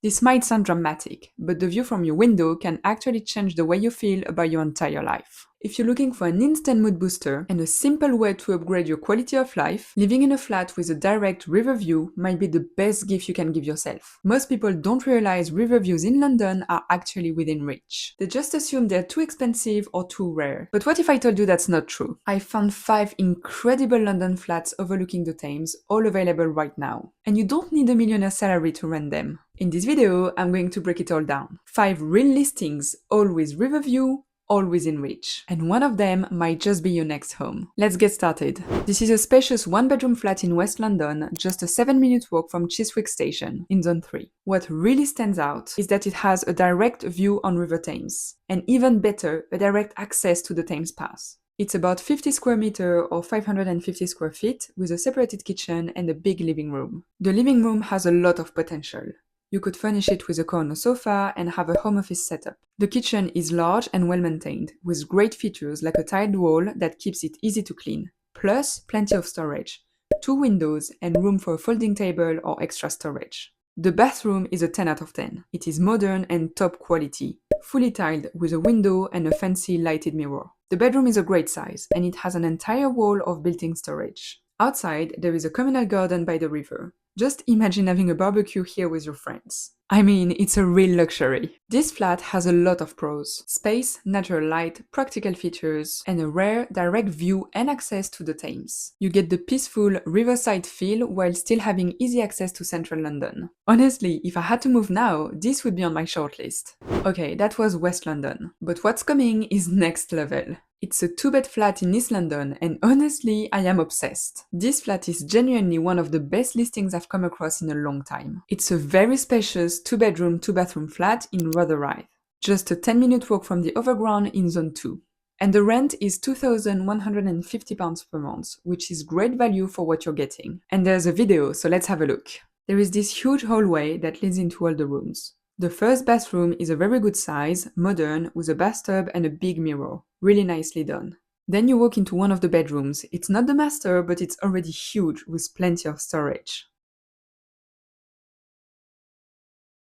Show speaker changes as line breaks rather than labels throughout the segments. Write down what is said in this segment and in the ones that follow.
This might sound dramatic, but the view from your window can actually change the way you feel about your entire life. If you're looking for an instant mood booster and a simple way to upgrade your quality of life, living in a flat with a direct river view might be the best gift you can give yourself. Most people don't realize river views in London are actually within reach. They just assume they're too expensive or too rare. But what if I told you that's not true? I found 5 incredible London flats overlooking the Thames, all available right now. And you don't need a millionaire salary to rent them. In this video, I'm going to break it all down. 5 real listings, all with river view, all within reach. And one of them might just be your next home. Let's get started. This is a spacious one-bedroom flat in West London, just a 7-minute walk from Chiswick Station, in Zone 3. What really stands out is that it has a direct view on River Thames, and even better, a direct access to the Thames Pass. It's about 50 square meters or 550 square feet, with a separated kitchen and a big living room. The living room has a lot of potential. You could furnish it with a corner sofa and have a home office setup. The kitchen is large and well maintained, with great features like a tiled wall that keeps it easy to clean, plus plenty of storage, 2 windows and room for a folding table or extra storage. The bathroom is a 10 out of 10. It is modern and top quality, fully tiled with a window and a fancy lighted mirror. The bedroom is a great size, and it has an entire wall of built-in storage. Outside, there is a communal garden by the river. Just imagine having a barbecue here with your friends. I mean, it's a real luxury. This flat has a lot of pros: space, natural light, practical features, and a rare direct view and access to the Thames. You get the peaceful riverside feel while still having easy access to central London. Honestly, if I had to move now, this would be on my shortlist. Okay, that was West London. But what's coming is next level. It's a 2-bed flat in East London, and honestly, I am obsessed. This flat is genuinely one of the best listings I've come across in a long time. It's a very spacious 2-bedroom, 2-bathroom flat in Rotherhithe, just a 10-minute walk from the Overground in Zone 2. And the rent is £2,150 per month, which is great value for what you're getting. And there's a video, so let's have a look. There is this huge hallway that leads into all the rooms. The first bathroom is a very good size, modern, with a bathtub and a big mirror. Really nicely done. Then you walk into one of the bedrooms. It's not the master, but it's already huge, with plenty of storage.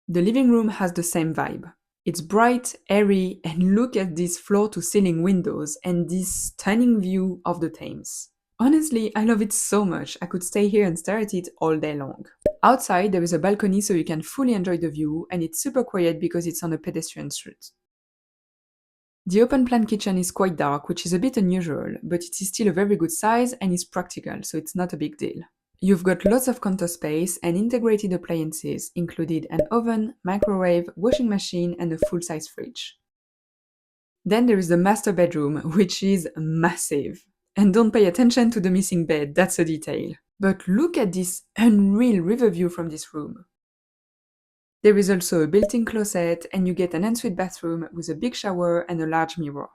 The living room has the same vibe. It's bright, airy, and look at these floor-to-ceiling windows and this stunning view of the Thames. Honestly, I love it so much, I could stay here and stare at it all day long. Outside, there is a balcony so you can fully enjoy the view, and it's super quiet because it's on a pedestrian street. The open-plan kitchen is quite dark, which is a bit unusual, but it is still a very good size and is practical, so it's not a big deal. You've got lots of counter space and integrated appliances, including an oven, microwave, washing machine, and a full-size fridge. Then there is the master bedroom, which is massive. And don't pay attention to the missing bed, that's a detail. But look at this unreal river view from this room. There is also a built-in closet, and you get an ensuite bathroom with a big shower and a large mirror.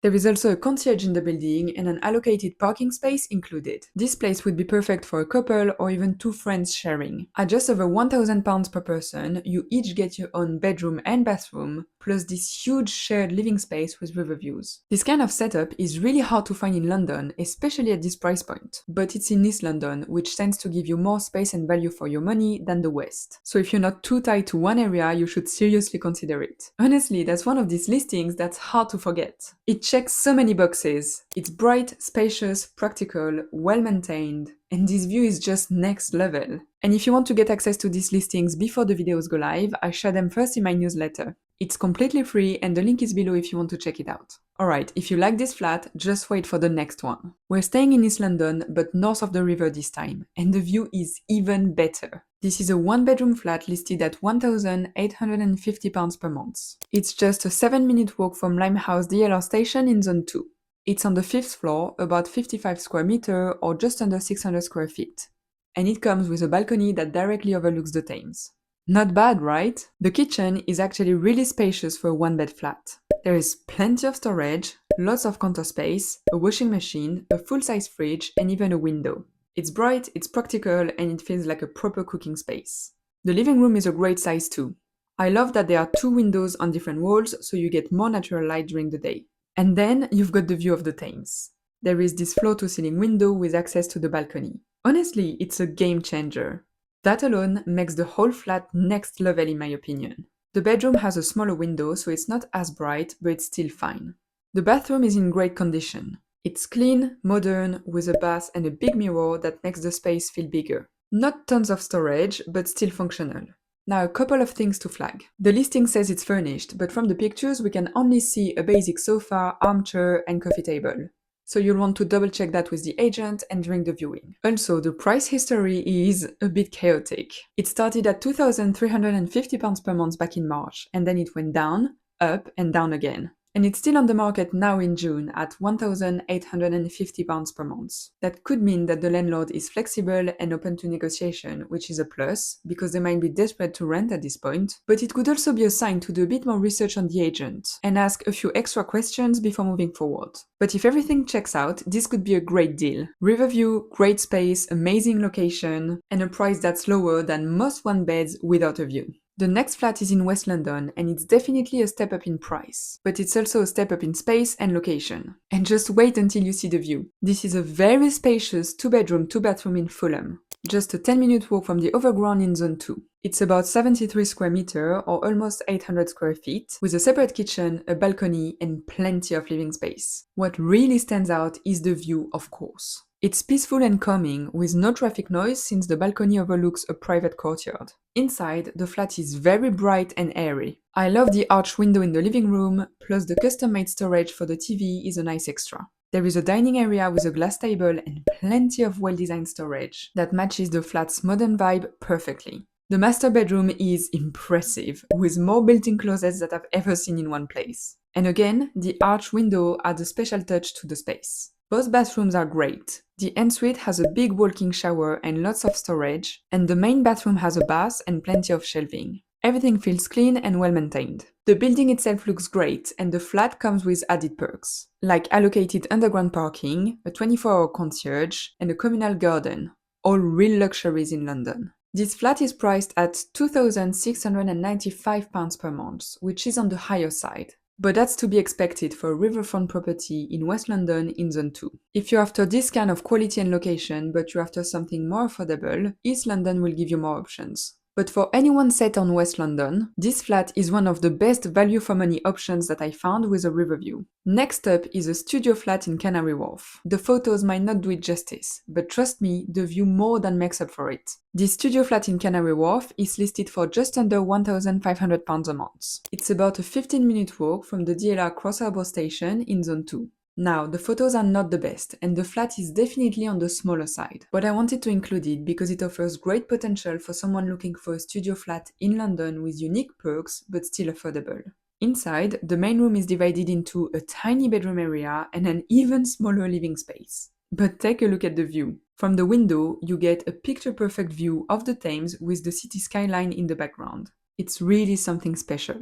There is also a concierge in the building and an allocated parking space included. This place would be perfect for a couple or even 2 friends sharing. At just over £1,000 per person, you each get your own bedroom and bathroom, plus this huge shared living space with river views. This kind of setup is really hard to find in London, especially at this price point. But it's in East London, which tends to give you more space and value for your money than the West. So if you're not too tied to one area, you should seriously consider it. Honestly, that's one of these listings that's hard to forget. It checks so many boxes. It's bright, spacious, practical, well-maintained, and this view is just next level. And if you want to get access to these listings before the videos go live, I share them first in my newsletter. It's completely free and the link is below if you want to check it out. Alright, if you like this flat, just wait for the next one. We're staying in East London, but north of the river this time, and the view is even better. This is a 1-bedroom flat listed at £1,850 per month. It's just a 7-minute walk from Limehouse DLR station in Zone 2. It's on the 5th floor, about 55 square meters or just under 600 square feet. And it comes with a balcony that directly overlooks the Thames. Not bad, right? The kitchen is actually really spacious for a 1-bed flat. There is plenty of storage, lots of counter space, a washing machine, a full-size fridge, and even a window. It's bright, it's practical, and it feels like a proper cooking space. The living room is a great size too. I love that there are 2 windows on different walls, so you get more natural light during the day. And then you've got the view of the Thames. There is this floor-to-ceiling window with access to the balcony. Honestly, it's a game changer. That alone makes the whole flat next level in my opinion. The bedroom has a smaller window, so it's not as bright, but it's still fine. The bathroom is in great condition. It's clean, modern, with a bath and a big mirror that makes the space feel bigger. Not tons of storage, but still functional. Now a couple of things to flag. The listing says it's furnished, but from the pictures we can only see a basic sofa, armchair and coffee table. So you'll want to double check that with the agent and during the viewing. Also, the price history is a bit chaotic. It started at £2,350 per month back in March, and then it went down, up and down again. And it's still on the market now in June at £1,850 per month. That could mean that the landlord is flexible and open to negotiation, which is a plus, because they might be desperate to rent at this point, but it could also be a sign to do a bit more research on the agent and ask a few extra questions before moving forward. But if everything checks out, this could be a great deal. Riverview, great space, amazing location, and a price that's lower than most one-beds without a view. The next flat is in West London, and it's definitely a step up in price, but it's also a step up in space and location. And just wait until you see the view. This is a very spacious 2-bedroom, 2-bathroom in Fulham, just a 10-minute walk from the overground in Zone 2. It's about 73 square meters or almost 800 square feet, with a separate kitchen, a balcony, and plenty of living space. What really stands out is the view, of course. It's peaceful and calming, with no traffic noise since the balcony overlooks a private courtyard. Inside, the flat is very bright and airy. I love the arched window in the living room, plus the custom-made storage for the TV is a nice extra. There is a dining area with a glass table and plenty of well-designed storage that matches the flat's modern vibe perfectly. The master bedroom is impressive, with more built-in closets that I've ever seen in one place. And again, the arched window adds a special touch to the space. Both bathrooms are great. The ensuite has a big walk-in shower and lots of storage, and the main bathroom has a bath and plenty of shelving. Everything feels clean and well-maintained. The building itself looks great, and the flat comes with added perks, like allocated underground parking, a 24-hour concierge, and a communal garden. All real luxuries in London. This flat is priced at £2,695 per month, which is on the higher side. But that's to be expected for a riverfront property in West London in Zone 2. If you're after this kind of quality and location, but you're after something more affordable, East London will give you more options. But for anyone set on West London, this flat is one of the best value for money options that I found with a river view. Next up is a studio flat in Canary Wharf. The photos might not do it justice, but trust me, the view more than makes up for it. This studio flat in Canary Wharf is listed for just under £1,500 a month. It's about a 15-minute walk from the DLR Cross Harbour station in Zone 2. Now, the photos are not the best, and the flat is definitely on the smaller side, but I wanted to include it because it offers great potential for someone looking for a studio flat in London with unique perks, but still affordable. Inside, the main room is divided into a tiny bedroom area and an even smaller living space. But take a look at the view. From the window, you get a picture-perfect view of the Thames with the city skyline in the background. It's really something special.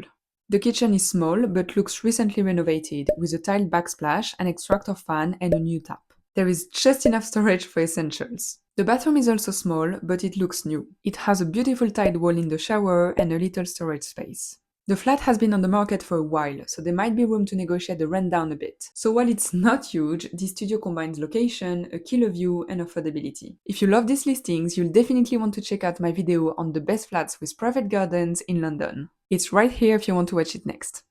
The kitchen is small but looks recently renovated with a tiled backsplash, an extractor fan and a new tap. There is just enough storage for essentials. The bathroom is also small but it looks new. It has a beautiful tiled wall in the shower and a little storage space. The flat has been on the market for a while, so there might be room to negotiate the rent down a bit. So while it's not huge, this studio combines location, a killer view and affordability. If you love these listings, you'll definitely want to check out my video on the best flats with private gardens in London. It's right here if you want to watch it next.